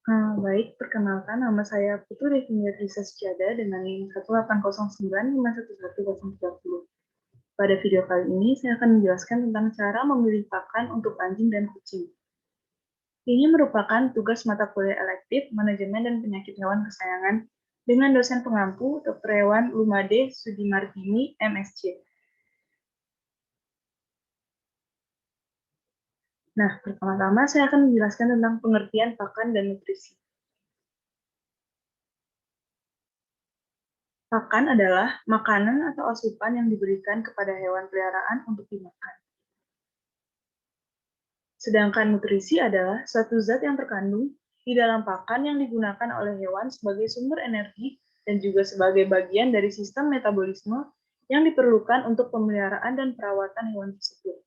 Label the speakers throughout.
Speaker 1: Baik, perkenalkan nama saya Putu Devin Risa Sejada dengan NIM 18095111030. Pada video kali ini, saya akan menjelaskan tentang cara memilih pakan untuk anjing dan kucing. Ini merupakan tugas mata kuliah elektif Manajemen dan Penyakit Hewan Kesayangan dengan dosen pengampu Dr. Hewan Lumade Sudimartini, MSc. Nah, pertama-tama saya akan menjelaskan tentang pengertian pakan dan nutrisi. Pakan adalah makanan atau asupan yang diberikan kepada hewan peliharaan untuk dimakan. Sedangkan nutrisi adalah suatu zat yang terkandung di dalam pakan yang digunakan oleh hewan sebagai sumber energi dan juga sebagai bagian dari sistem metabolisme yang diperlukan untuk pemeliharaan dan perawatan hewan tersebut.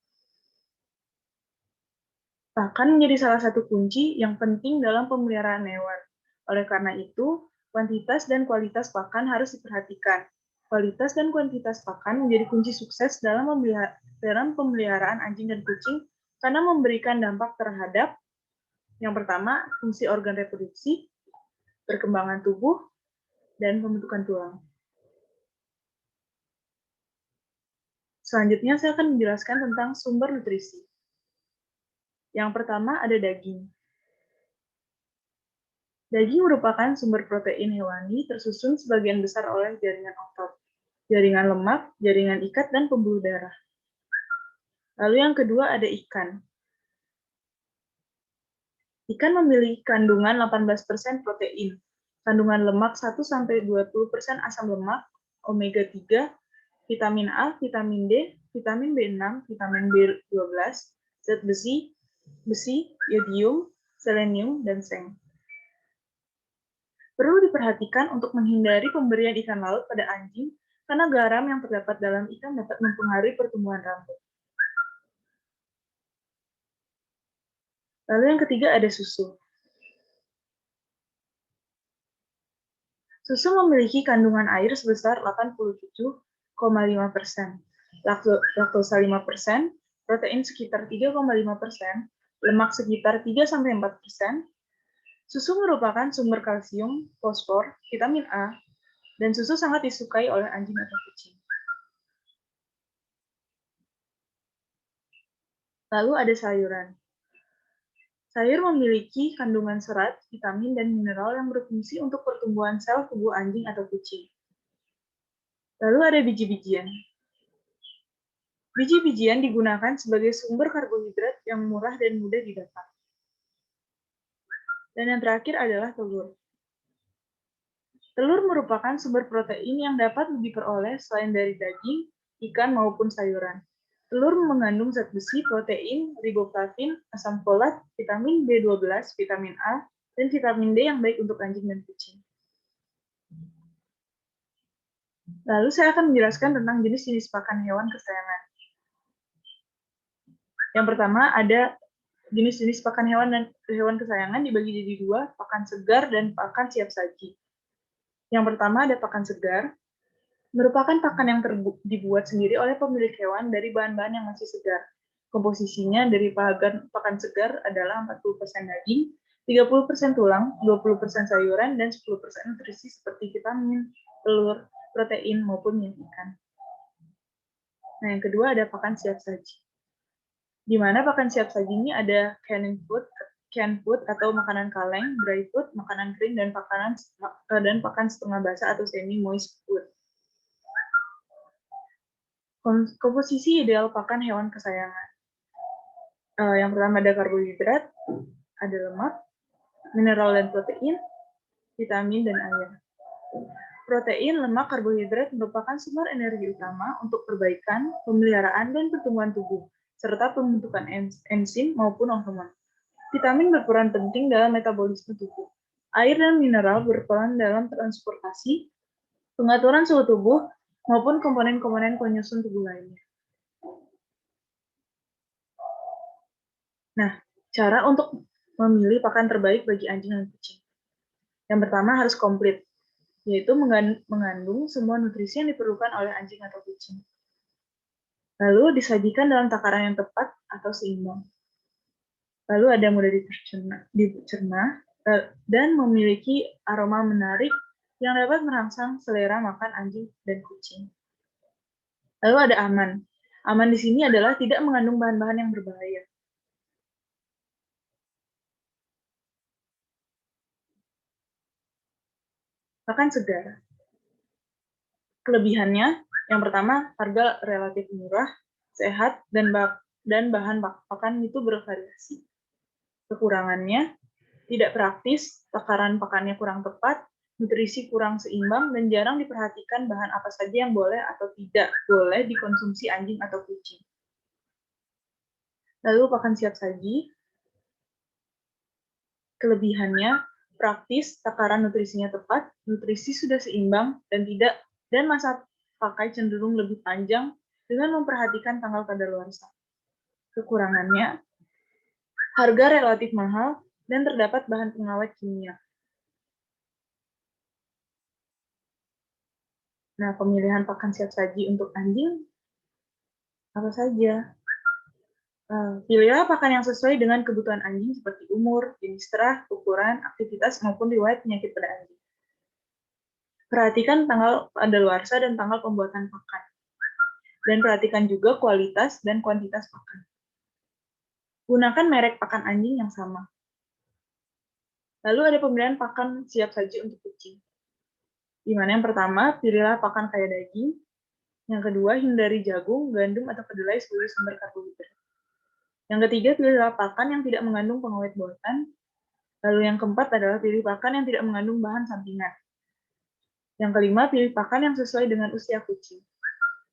Speaker 1: Pakan menjadi salah satu kunci yang penting dalam pemeliharaan hewan. Oleh karena itu, kuantitas dan kualitas pakan harus diperhatikan. Kualitas dan kuantitas pakan menjadi kunci sukses dalam pemeliharaan anjing dan kucing karena memberikan dampak terhadap yang pertama, fungsi organ reproduksi, perkembangan tubuh, dan pembentukan tulang. Selanjutnya saya akan menjelaskan tentang sumber nutrisi. Yang pertama ada daging. Daging merupakan sumber protein hewani tersusun sebagian besar oleh jaringan otot, jaringan lemak, jaringan ikat, dan pembuluh darah. Lalu yang kedua ada ikan. Ikan memiliki kandungan 18% protein, kandungan lemak 1-20% asam lemak, omega 3, vitamin A, vitamin D, vitamin B6, vitamin B12, zat besi, yodium, selenium, dan seng. Perlu diperhatikan untuk menghindari pemberian ikan laut pada anjing karena garam yang terdapat dalam ikan dapat mempengaruhi pertumbuhan rambut. Lalu yang ketiga ada susu. Susu memiliki kandungan air sebesar 87,5%, laktosa 5%, protein sekitar 3,5%, lemak sekitar 3-4%. Susu merupakan sumber kalsium, fosfor, vitamin A, dan susu sangat disukai oleh anjing atau kucing. Lalu ada sayuran. Sayur memiliki kandungan serat, vitamin, dan mineral yang berfungsi untuk pertumbuhan sel tubuh anjing atau kucing. Lalu ada biji-bijian. Biji-bijian digunakan sebagai sumber karbohidrat yang murah dan mudah didapat. Dan yang terakhir adalah telur. Telur merupakan sumber protein yang dapat diperoleh selain dari daging, ikan, maupun sayuran. Telur mengandung zat besi, protein, riboflavin, asam folat, vitamin B12, vitamin A, dan vitamin D yang baik untuk anjing dan kucing. Lalu saya akan menjelaskan tentang jenis-jenis pakan hewan kesayangan. Yang pertama ada jenis-jenis pakan hewan kesayangan dibagi jadi dua, pakan segar dan pakan siap saji. Yang pertama ada pakan segar, merupakan pakan yang dibuat sendiri oleh pemilik hewan dari bahan-bahan yang masih segar. Komposisinya dari pakan segar adalah 40% daging, 30% tulang, 20% sayuran, dan 10% nutrisi seperti vitamin, telur, protein, maupun minyak ikan. Nah, yang kedua ada pakan siap saji. Di mana pakan siap saji ini ada canned food atau makanan kaleng, dry food, makanan kering, dan pakan setengah basah atau semi moist food. Komposisi ideal pakan hewan kesayangan. Yang pertama ada karbohidrat, ada lemak, mineral dan protein, vitamin dan air. Protein, lemak, karbohidrat merupakan sumber energi utama untuk perbaikan, pemeliharaan, dan pertumbuhan tubuh, serta pembentukan enzim maupun hormon. Vitamin berperan penting dalam metabolisme tubuh. Air dan mineral berperan dalam transportasi, pengaturan suhu tubuh, maupun komponen-komponen penyusun tubuh lainnya. Nah, cara untuk memilih pakan terbaik bagi anjing dan kucing. Yang pertama harus komplit, yaitu mengandung semua nutrisi yang diperlukan oleh anjing atau kucing. Lalu disajikan dalam takaran yang tepat atau seimbang. Lalu ada mudah dicerna, dan memiliki aroma menarik yang dapat merangsang selera makan anjing dan kucing. Lalu ada aman. Aman di sini adalah tidak mengandung bahan-bahan yang berbahaya. Pakan segar. Kelebihannya, yang pertama, harga relatif murah, sehat, dan bahan pakan itu bervariasi. Kekurangannya, tidak praktis, takaran pakannya kurang tepat, nutrisi kurang seimbang, dan jarang diperhatikan bahan apa saja yang boleh atau tidak boleh dikonsumsi anjing atau kucing. Lalu pakan siap saji. Kelebihannya, praktis, takaran nutrisinya tepat, nutrisi sudah seimbang, dan masa pakai cenderung lebih panjang dengan memperhatikan tanggal kadaluarsa. Kekurangannya, harga relatif mahal dan terdapat bahan pengawet kimia. Nah, pemilihan pakan siap saji untuk anjing apa saja? Pilihlah pakan yang sesuai dengan kebutuhan anjing seperti umur, jenis terah, ukuran, aktivitas, maupun riwayat penyakit pada anjing. Perhatikan tanggal kadaluarsa dan tanggal pembuatan pakan. Dan perhatikan juga kualitas dan kuantitas pakan. Gunakan merek pakan anjing yang sama. Lalu ada pemilihan pakan siap saji untuk kucing. Di mana yang pertama, pilihlah pakan kaya daging. Yang kedua, hindari jagung, gandum, atau kedelai sebagai sumber karbohidrat. Yang ketiga, pilihlah pakan yang tidak mengandung pengawet buatan. Lalu yang keempat adalah pilih pakan yang tidak mengandung bahan sampingan. Yang kelima, pilih pakan yang sesuai dengan usia kucing.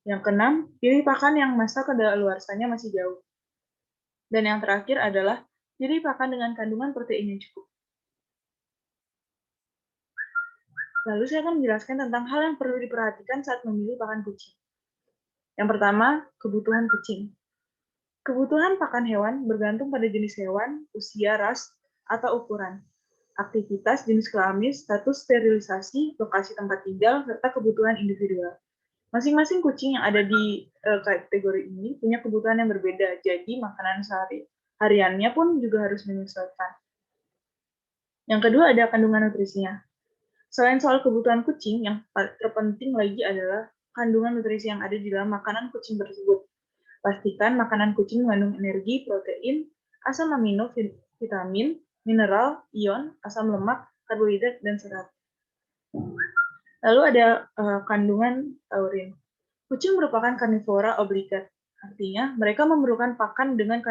Speaker 1: Yang keenam, pilih pakan yang masa kadaluarsanya masih jauh. Dan yang terakhir adalah pilih pakan dengan kandungan protein yang cukup. Lalu saya akan menjelaskan tentang hal yang perlu diperhatikan saat memilih pakan kucing. Yang pertama, kebutuhan kucing. Kebutuhan pakan hewan bergantung pada jenis hewan, usia, ras, atau ukuran, aktivitas, jenis kelamin, status sterilisasi, lokasi tempat tinggal, serta kebutuhan individual. Masing-masing kucing yang ada di kategori ini punya kebutuhan yang berbeda, jadi makanan hariannya pun juga harus menyesuaikan. Yang kedua ada kandungan nutrisinya. Selain soal kebutuhan kucing, yang terpenting lagi adalah kandungan nutrisi yang ada di dalam makanan kucing tersebut. Pastikan makanan kucing mengandung energi, protein, asam amino, vitamin, mineral, ion, asam lemak, karbohidrat, dan serat. Lalu ada kandungan taurin. Kucing merupakan karnivora obligat, artinya mereka memerlukan pakan dengan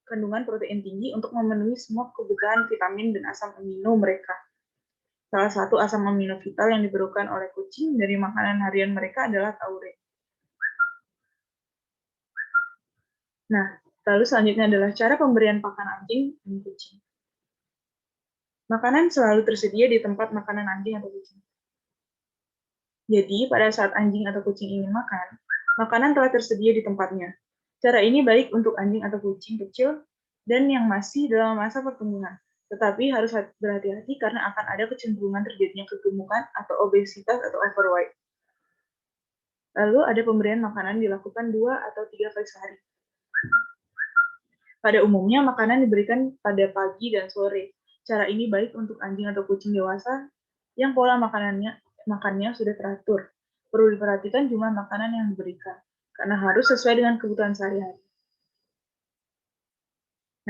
Speaker 1: kandungan protein tinggi untuk memenuhi semua kebutuhan vitamin dan asam amino mereka. Salah satu asam amino vital yang diperlukan oleh kucing dari makanan harian mereka adalah taurin. Nah, lalu selanjutnya adalah cara pemberian pakan anjing dan kucing. Makanan selalu tersedia di tempat makanan anjing atau kucing. Jadi, pada saat anjing atau kucing ingin makan, makanan telah tersedia di tempatnya. Cara ini baik untuk anjing atau kucing kecil dan yang masih dalam masa pertumbuhan. Tetapi harus berhati-hati karena akan ada kecenderungan terjadinya kegemukan atau obesitas atau overweight. Lalu ada pemberian makanan dilakukan 2 atau 3 kali sehari. Pada umumnya, makanan diberikan pada pagi dan sore. Cara ini baik untuk anjing atau kucing dewasa yang pola makannya sudah teratur. Perlu diperhatikan jumlah makanan yang diberikan, karena harus sesuai dengan kebutuhan sehari-hari.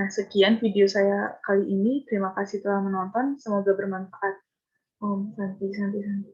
Speaker 1: Nah, sekian video saya kali ini. Terima kasih telah menonton. Semoga bermanfaat. Om Santi Santi Santi.